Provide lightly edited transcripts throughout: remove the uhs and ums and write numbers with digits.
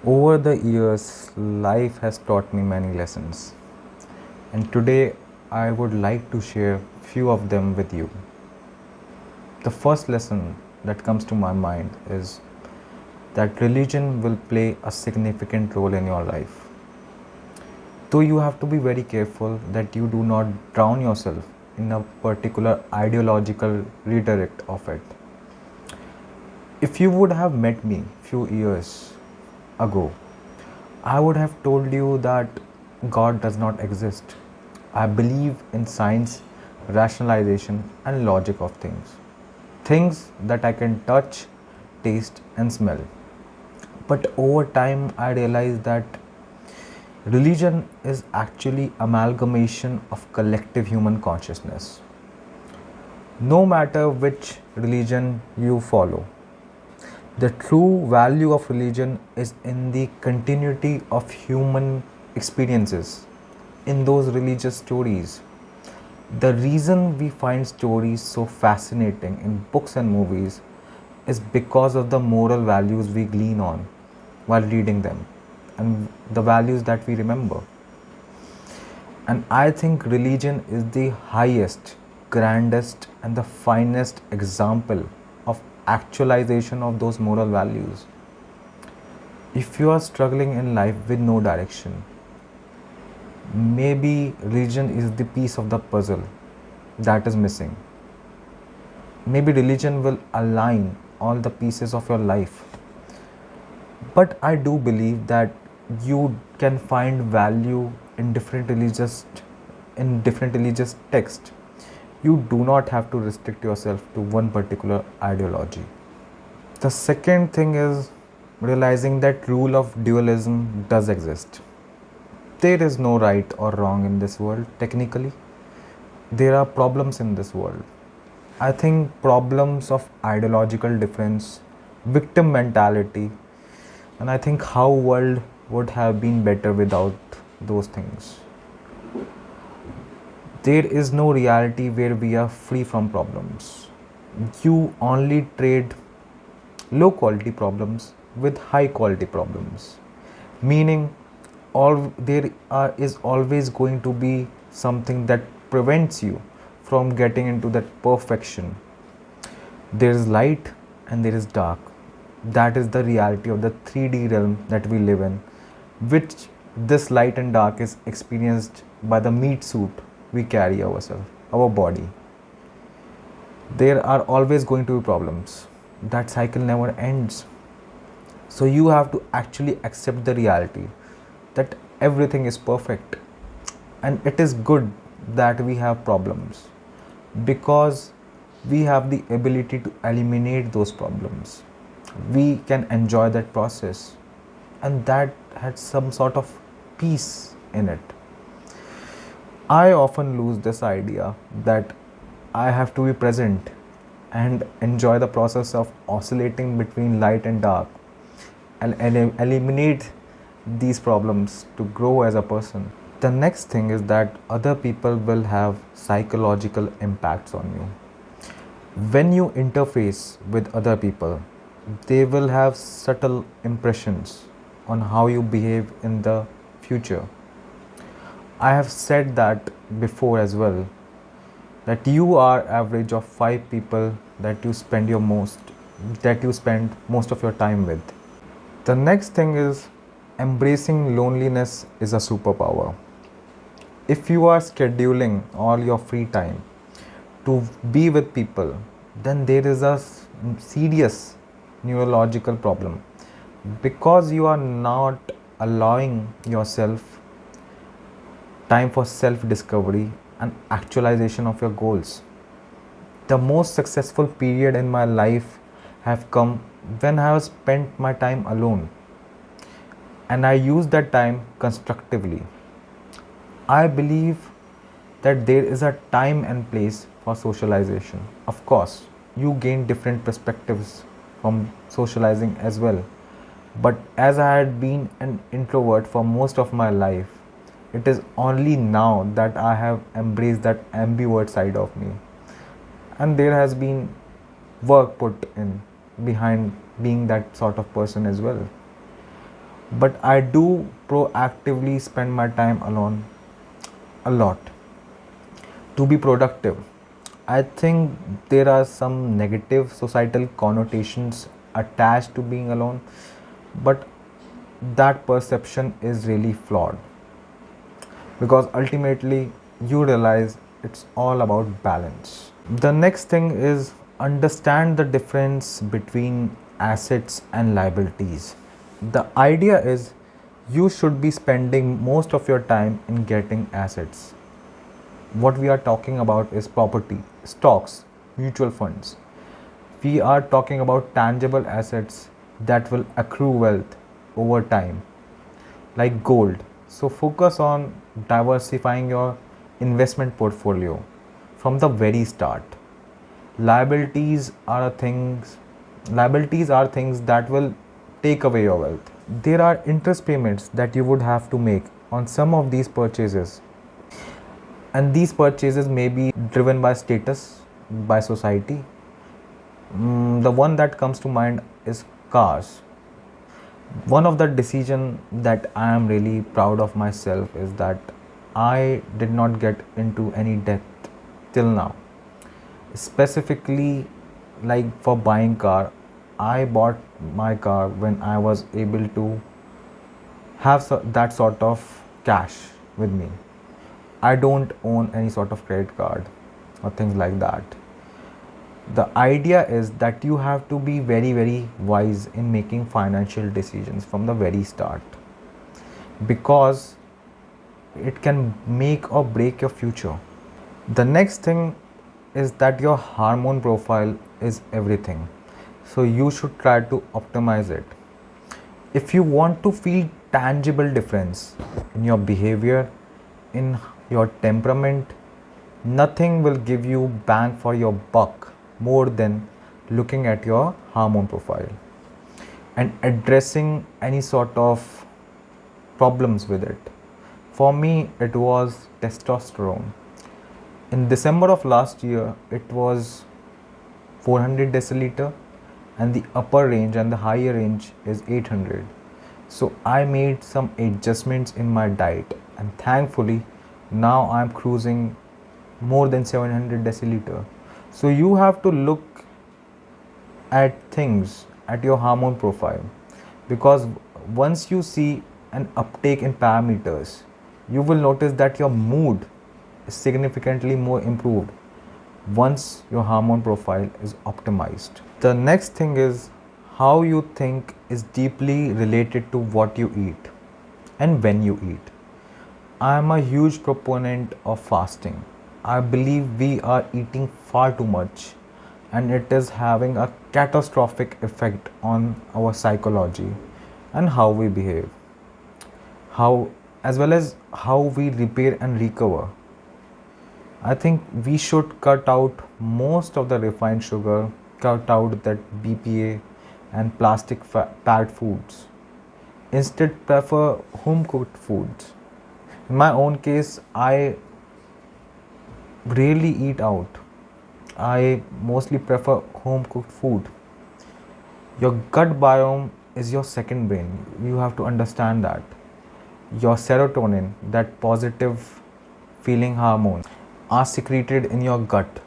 Over the years, life has taught me many lessons, and today I would like to share few of them with you. The first lesson that comes to my mind is that religion will play a significant role in your life. Though you have to be very careful that you do not drown yourself in a particular ideological redirect of it. If you would have met me few years ago, I would have told you that God does not exist. I believe in science, rationalization, and logic of things. Things that I can touch, taste, and smell. But over time, I realized that religion is actually amalgamation of collective human consciousness. No matter which religion you follow, the true value of religion is in the continuity of human experiences, in those religious stories. The reason we find stories so fascinating in books and movies is because of the moral values we glean on while reading them and the values that we remember. And I think religion is the highest, grandest, and the finest example of actualization of those moral values. If you are struggling in life with no direction, maybe religion is the piece of the puzzle that is missing. Maybe religion will align all the pieces of your life. But I do believe that you can find value in different religious texts. You do not have to restrict yourself to one particular ideology. The second thing is realizing that rule of dualism does exist. There is no right or wrong in this world technically. There are problems in this world. I think problems of ideological difference, victim mentality, and I think how world would have been better without those things. There is no reality where we are free from problems. You only trade low quality problems with high quality problems, meaning is always going to be something that prevents you from getting into that perfection. There is light and there is dark. That is the reality of the 3D realm that we live in, which this light and dark is experienced by the meat suit we carry ourselves, our body. There are always going to be problems. That cycle never ends. So you have to actually accept the reality that everything is perfect. And it is good that we have problems because we have the ability to eliminate those problems. We can enjoy that process, and that had some sort of peace in it. I often lose this idea that I have to be present and enjoy the process of oscillating between light and dark and eliminate these problems to grow as a person. The next thing is that other people will have psychological impacts on you. When you interface with other people, they will have subtle impressions on how you behave in the future. I have said that before as well, that you are average of 5 people that you spend most of your time with. The next thing is embracing loneliness is a superpower. If you are scheduling all your free time to be with people, then there is a serious neurological problem because you are not allowing yourself time for self discovery and actualization of your goals. The most successful period in my life have come when I have spent my time alone and I use that time constructively. I believe that there is a time and place for socialization. Of course, you gain different perspectives from socializing as well. But as I had been an introvert for most of my life, it is only now that I have embraced that ambivert side of me. And there has been work put in behind being that sort of person as well. but I do proactively spend my time alone a lot to be productive. I think there are some negative societal connotations attached to being alone, but that perception is really flawed because ultimately you realize it's all about balance. The next thing is understand the difference between assets and liabilities. The idea is you should be spending most of your time in getting assets. What we are talking about is property, stocks, mutual funds. We are talking about tangible assets that will accrue wealth over time, like gold. So focus on diversifying your investment portfolio from the very start. Liabilities are things that will take away your wealth. There are interest payments that you would have to make on some of these purchases, and these purchases may be driven by status, by society. The one that comes to mind is cars. One of the decision that I am really proud of myself is that I did not get into any debt till now. Specifically, like for buying car, I bought my car when I was able to have that sort of cash with me. I don't own any sort of credit card or things like that. The idea is that you have to be very, very wise in making financial decisions from the very start, because it can make or break your future. The next thing is that your hormone profile is everything. So you should try to optimize it. If you want to feel tangible difference in your behavior, in your temperament, nothing will give you bang for your buck more than looking at your hormone profile and addressing any sort of problems with it. For me, it was testosterone. In December of last year, it was 400 deciliter, and the upper range and the higher range is 800. So I made some adjustments in my diet, and thankfully now I'm cruising more than 700 deciliter. So you have to look at things at your hormone profile, because once you see an uptake in parameters, you will notice that your mood is significantly more improved once your hormone profile is optimized. The next thing is how you think is deeply related to what you eat and when you eat. I am a huge proponent of fasting. I believe we are eating far too much, and it is having a catastrophic effect on our psychology and how we behave, how as well as how we repair and recover. I think we should cut out most of the refined sugar, cut out that BPA and plastic packed foods. Instead, prefer home cooked foods. In my own case, I rarely eat out. I mostly prefer home cooked food. Your gut biome is your second brain. You have to understand that. Your serotonin, that positive feeling hormone, are secreted in your gut.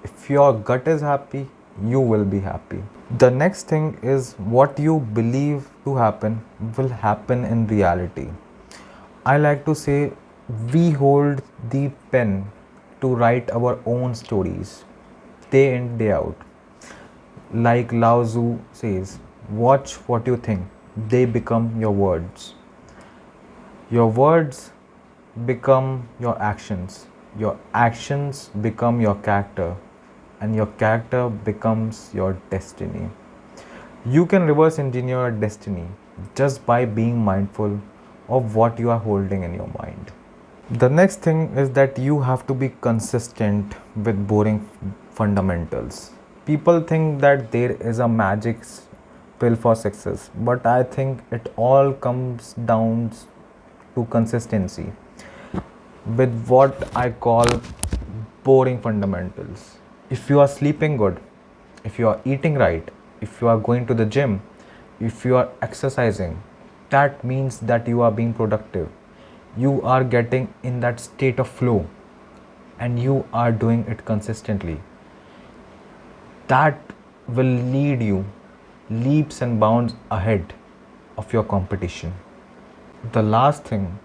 If your gut is happy, you will be happy. The next thing is what you believe to happen will happen in reality. I like to say we hold the pen to write our own stories day in, day out. Like Lao Tzu says, watch what you think, they become your words. Your words become your actions become your character, and your character becomes your destiny. You can reverse engineer your destiny just by being mindful of what you are holding in your mind. The next thing is that you have to be consistent with boring fundamentals. People think that there is a magic pill for success, but I think it all comes down to consistency with what I call boring fundamentals. If you are sleeping good, if you are eating right, if you are going to the gym, if you are exercising, that means that you are being productive. You are getting in that state of flow and you are doing it consistently. That will lead you leaps and bounds ahead of your competition. The last thing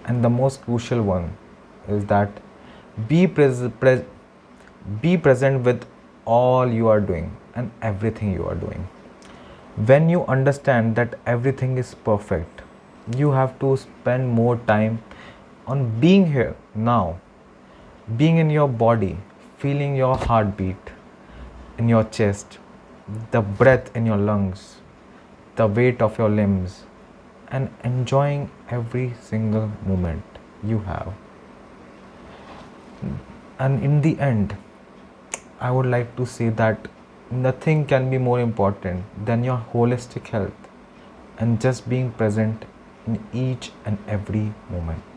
and the most crucial one is that be, be present with all you are doing and everything you are doing. When you understand that everything is perfect, you have to spend more time on being here now, being in your body, feeling your heartbeat in your chest, the breath in your lungs, the weight of your limbs, and enjoying every single moment you have. And in the end, I would like to say that nothing can be more important than your holistic health and just being present in each and every moment.